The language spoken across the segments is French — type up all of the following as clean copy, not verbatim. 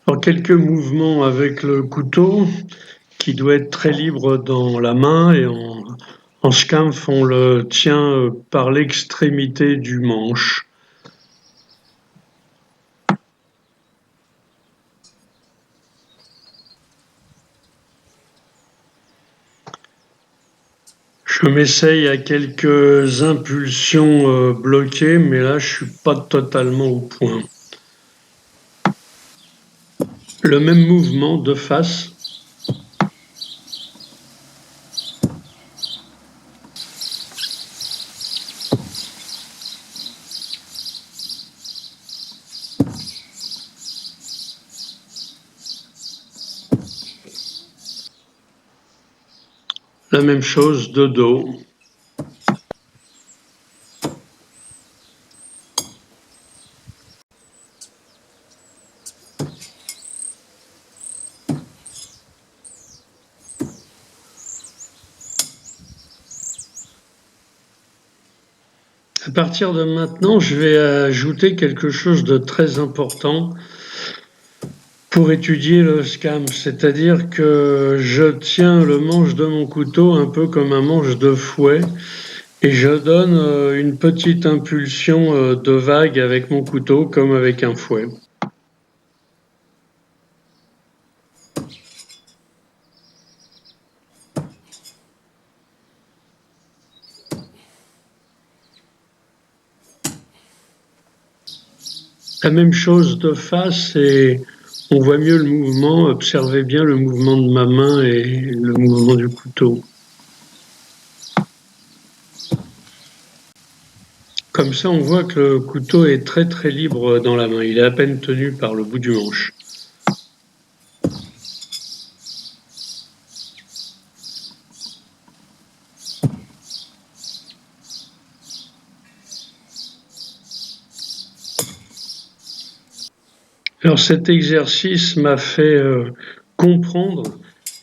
Alors, quelques mouvements avec le couteau qui doit être très libre dans la main et en scamph, on le tient par l'extrémité du manche. Je m'essaye à quelques impulsions bloquées, mais là, je suis pas totalement au point. Le même mouvement de face. La même chose de dos. À partir de maintenant, je vais ajouter quelque chose de très important pour étudier le scam, c'est-à-dire que je tiens le manche de mon couteau un peu comme un manche de fouet et je donne une petite impulsion de vague avec mon couteau comme avec un fouet. La même chose de face et on voit mieux le mouvement, observez bien le mouvement de ma main et le mouvement du couteau. Comme ça, on voit que le couteau est très très libre dans la main, il est à peine tenu par le bout du manche. Alors cet exercice m'a fait comprendre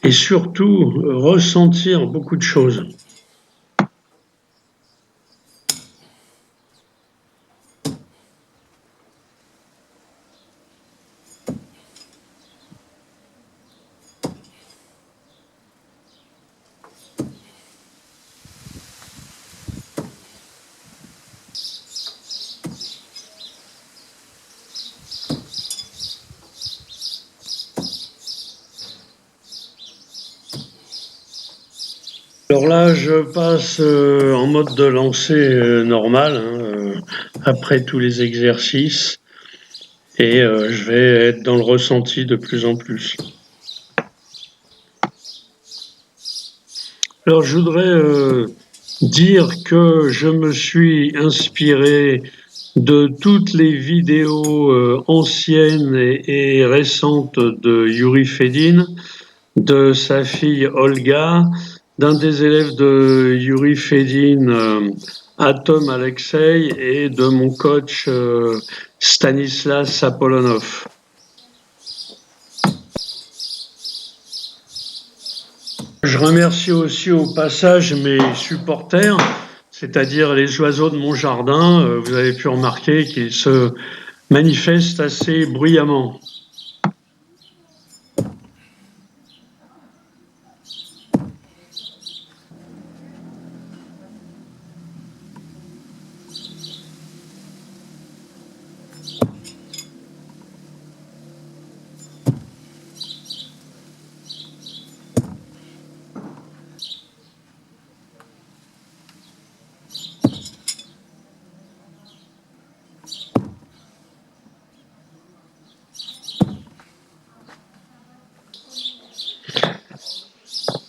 et surtout ressentir beaucoup de choses. Alors là, je passe en mode de lancer normal, après tous les exercices, et je vais être dans le ressenti de plus en plus. Alors je voudrais dire que je me suis inspiré de toutes les vidéos anciennes et récentes de Yuri Fedin, de sa fille Olga, d'un des élèves de Yuri Fedin, Atom Alexei, et de mon coach Stanislas Apollonov. Je remercie aussi au passage mes supporters, c'est-à-dire les oiseaux de mon jardin. Vous avez pu remarquer qu'ils se manifestent assez bruyamment.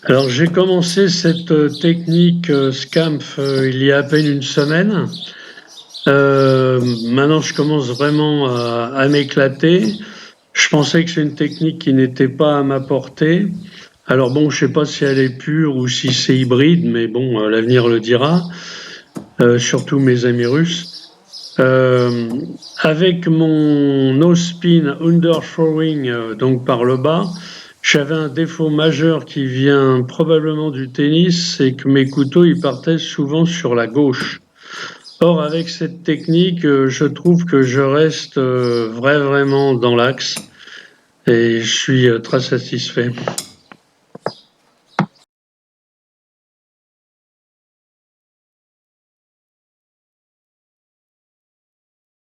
Alors j'ai commencé cette technique Scamph il y a à peine une semaine. Maintenant je commence vraiment à m'éclater. Je pensais que c'est une technique qui n'était pas à ma portée. Alors bon, je sais pas si elle est pure ou si c'est hybride, mais bon, l'avenir le dira. Surtout mes amis russes. Avec mon no spin underthrowing, donc par le bas, j'avais un défaut majeur qui vient probablement du tennis, c'est que mes couteaux ils partaient souvent sur la gauche. Or, avec cette technique, je trouve que je reste vraiment dans l'axe et je suis très satisfait.